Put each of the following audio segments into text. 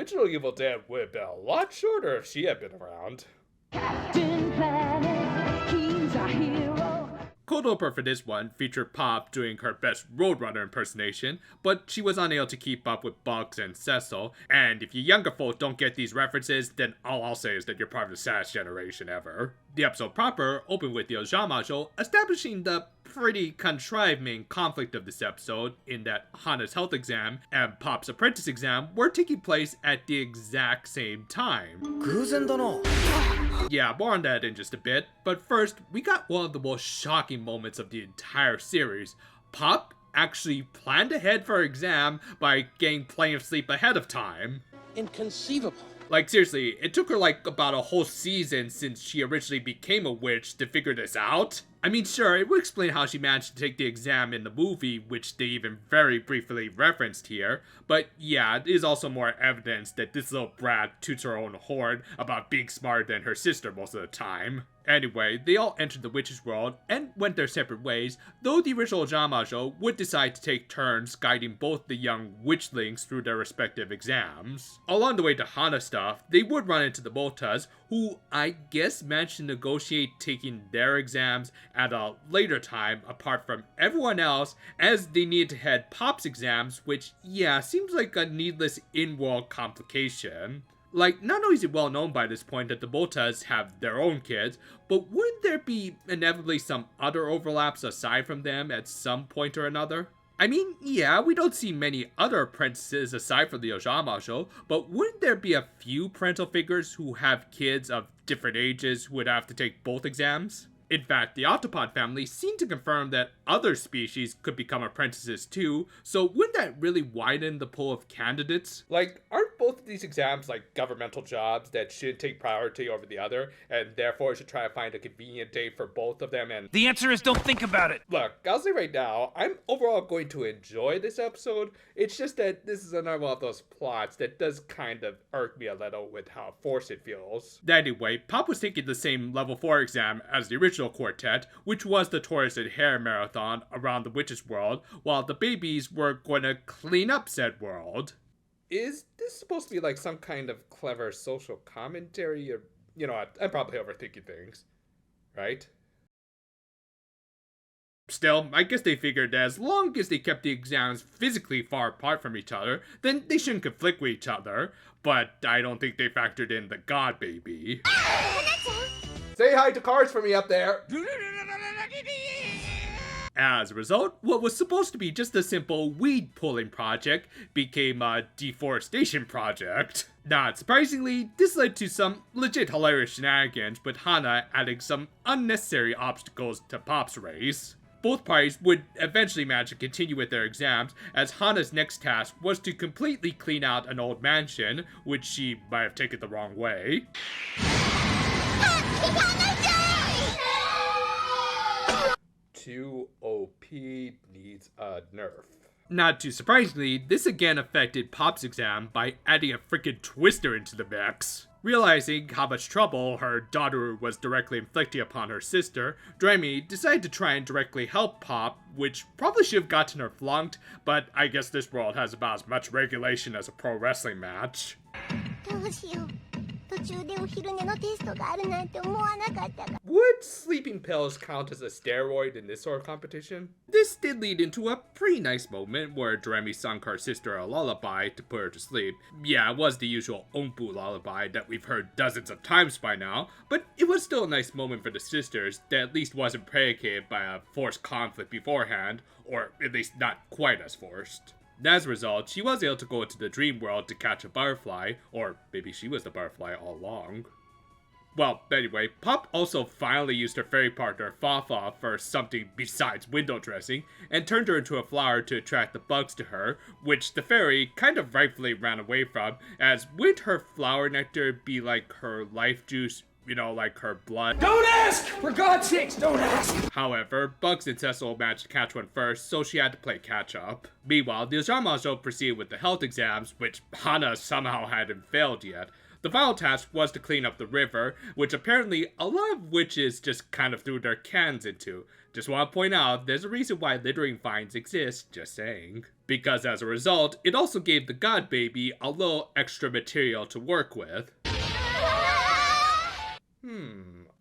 original Evil Dead would have been a lot shorter if she had been around. Captain Planet, he's our hero. Cold opener for this one featured Pop doing her best Roadrunner impersonation, but she was unable to keep up with Bugs and Cecil, and if you younger folk don't get these references, then all I'll say is that you're part of the saddest generation ever. The episode proper opened with the Ojamajo establishing the pretty contrived main conflict of this episode, in that Hana's health exam and Pop's apprentice exam were taking place at the exact same time. Yeah, more on that in just a bit, but first, we got one of the most shocking moments of the entire series. Pop actually planned ahead for her exam by getting plenty of sleep ahead of time. Inconceivable. Like, seriously, it took her like about a whole season since she originally became a witch to figure this out. I mean, sure, it would explain how she managed to take the exam in the movie, which they even very briefly referenced here, but yeah, it is also more evidence that this little brat toots her own horn about being smarter than her sister most of the time. Anyway, they all entered the witch's world and went their separate ways, though the original Ojamajo would decide to take turns guiding both the young witchlings through their respective exams. Along the way to Hana stuff, they would run into the Motas, who I guess managed to negotiate taking their exams at a later time apart from everyone else, as they needed to head Pop's exams, which, yeah, seems like a needless in-world complication. Like, not only is it well known by this point that the Motas have their own kids, but wouldn't there be inevitably some other overlaps aside from them at some point or another? I mean, yeah, we don't see many other apprentices aside from the Ojamajo, but wouldn't there be a few parental figures who have kids of different ages who would have to take both exams? In fact, the Octopod family seem to confirm that other species could become apprentices too, so wouldn't that really widen the pool of candidates? Like, aren't both of these exams like governmental jobs that should take priority over the other, and therefore should try to find a convenient date for both of them? And The answer is don't think about it. look, I'll say right now, I'm overall going to enjoy this episode. It's just that this is another one of those plots that does kind of irk me a little with how forced it feels. Anyway, Pop was taking the same level 4 exam as the original quartet, which was the Tortoise and Hare marathon around the witch's world, while the babies were going to clean up said world. Is this supposed to be like some kind of clever social commentary? Or, you know, I'm probably overthinking things, right? Still, I guess they figured that as long as they kept the exams physically far apart from each other, then they shouldn't conflict with each other, but I don't think they factored in the god baby. Say hi to Cards for me up there! As a result, what was supposed to be just a simple weed pulling project became a deforestation project. Not surprisingly, this led to some legit hilarious shenanigans, with Hana adding some unnecessary obstacles to Pop's race. Both parties would eventually manage to continue with their exams, as Hana's next task was to completely clean out an old mansion, which she might have taken the wrong way. Too OP needs a nerf. Not too surprisingly, this again affected Pop's exam by adding a freaking twister into the mix. Realizing how much trouble her daughter was directly inflicting upon her sister, Doremi decided to try and directly help Pop, which probably should have gotten her flunked, but I guess this world has about as much regulation as a pro wrestling match. Would sleeping pills count as a steroid in this sort of competition? This did lead into a pretty nice moment where Doremi sung her sister a lullaby to put her to sleep. Yeah, it was the usual Ompu lullaby that we've heard dozens of times by now, but it was still a nice moment for the sisters that at least wasn't predicated by a forced conflict beforehand, or at least not quite as forced. As a result, she was able to go into the dream world to catch a butterfly, or maybe she was the butterfly all along. Well, anyway, Pop also finally used her fairy partner Fafa for something besides window dressing, and turned her into a flower to attract the bugs to her, which the fairy kind of rightfully ran away from, as wouldn't her flower nectar be like her life juice, you know, like her blood? Don't ask! For God's sakes, don't ask! However, Bugs and Cecil managed to catch one first, so she had to play catch up. Meanwhile, the Ojamajo proceeded with the health exams, which Hana somehow hadn't failed yet. The final task was to clean up the river, which apparently a lot of witches just kind of threw their cans into. Just want to point out, there's a reason why littering fines exist, just saying. because as a result, it also gave the god baby a little extra material to work with.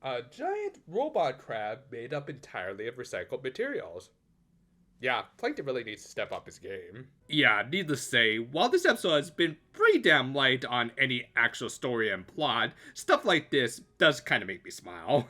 A giant robot crab made up entirely of recycled materials. Yeah, Plankton really needs to step up his game. Yeah, needless to say, while this episode has been pretty damn light on any actual story and plot, stuff like this does kind of make me smile.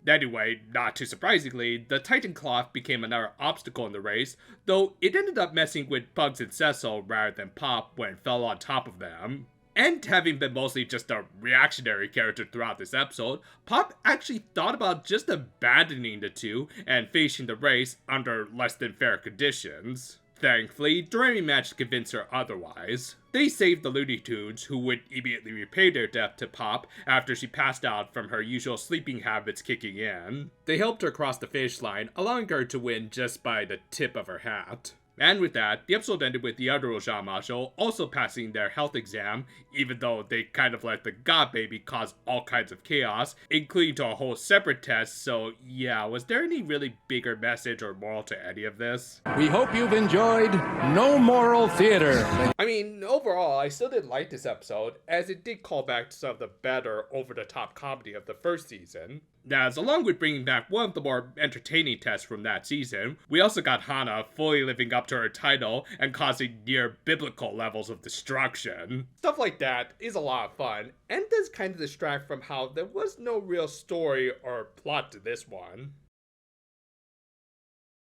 Anyway, not too surprisingly, the Titan Cloth became another obstacle in the race, though it ended up messing with Bugs and Cecil rather than Pop when it fell on top of them. And having been mostly just a reactionary character throughout this episode, Pop actually thought about just abandoning the two and finishing the race under less than fair conditions. Thankfully, Doremi managed to convince her otherwise. They saved the Looney Tunes, who would immediately repay their debt to Pop after she passed out from her usual sleeping habits kicking in. They helped her cross the finish line, allowing her to win just by the tip of her hat. And with that, the episode ended with the other Ojamajo also passing their health exam, even though they kind of let the god baby cause all kinds of chaos, including to a whole separate test, so yeah, was there any really bigger message or moral to any of this? We hope you've enjoyed No Moral Theater. I mean, overall, I still did like this episode, as it did call back to some of the better, over-the-top comedy of the first season. As along with bringing back one of the more entertaining tests from that season, we also got Hana fully living up to her title and causing near biblical levels of destruction. Stuff like that is a lot of fun, and does kind of distract from how there was no real story or plot to this one.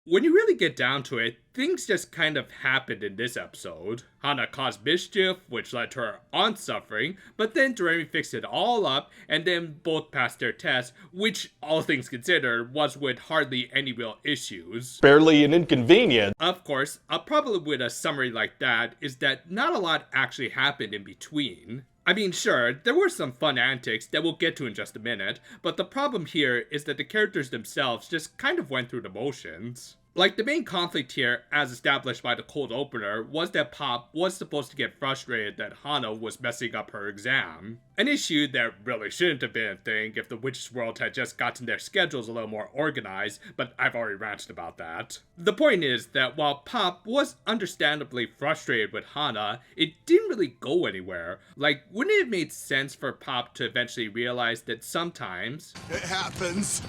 When you really get down to it, things just kind of happened in this episode. Hana caused mischief, which led to her aunt suffering, but then Doremi fixed it all up, and then both passed their test, which, all things considered, was with hardly any real issues. Barely an inconvenience. Of course, a problem with a summary like that is that not a lot actually happened in between. I mean, sure, there were some fun antics that we'll get to in just a minute, but the problem here is that the characters themselves just kind of went through the motions. Like, the main conflict here, as established by the cold opener, was that Pop was supposed to get frustrated that Hana was messing up her exam. An issue that really shouldn't have been a thing if the Witch's World had just gotten their schedules a little more organized, but I've already ranted about that. The point is that while Pop was understandably frustrated with Hana, it didn't really go anywhere. Like, wouldn't it have made sense for Pop to eventually realize that sometimes It happens.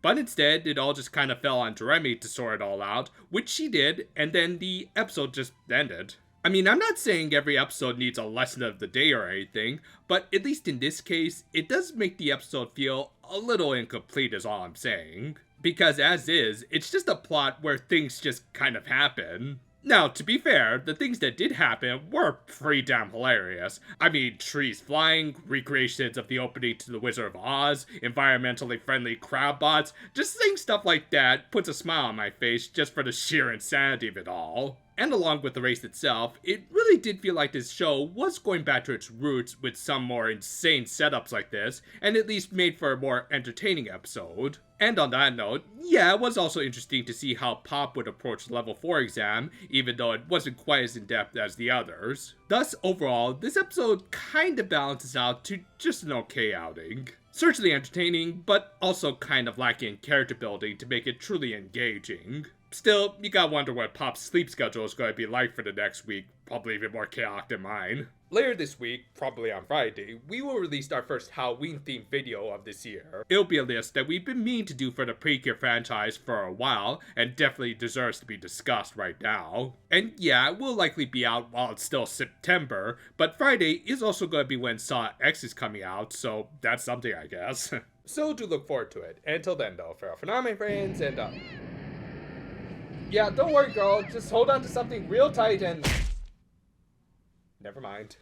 But instead, it all just kind of fell on Doremi to sort it all out, which she did, and then the episode just ended. I mean, I'm not saying every episode needs a lesson of the day or anything, but at least in this case, it does make the episode feel a little incomplete is all I'm saying. Because as is, it's just a plot where things just kind of happen. Now, to be fair, the things that did happen were pretty damn hilarious. I mean, trees flying, recreations of the opening to The Wizard of Oz, environmentally friendly crab bots, just saying stuff like that puts a smile on my face just for the sheer insanity of it all. And along with the race itself, it really did feel like this show was going back to its roots with some more insane setups like this, and at least made for a more entertaining episode. And on that note, yeah, it was also interesting to see how Pop would approach the level 4 exam, even though it wasn't quite as in-depth as the others. Thus, overall, this episode kinda balances out to just an okay outing. Certainly entertaining, but also kind of lacking in character building to make it truly engaging. Still, you gotta wonder what Pop's sleep schedule is going to be like for the next week, probably even more chaotic than mine. Later this week, probably on Friday, we will release our first Halloween-themed video of this year. It'll be a list that we've been meaning to do for the Precure franchise for a while, and definitely deserves to be discussed right now. And yeah, it will likely be out while it's still September, but Friday is also going to be when Saw X is coming out, so that's something, I guess. So do look forward to it. Until then, though, farewell for now, my friends, and yeah, don't worry, girl. Just hold on to something real tight and... Never mind.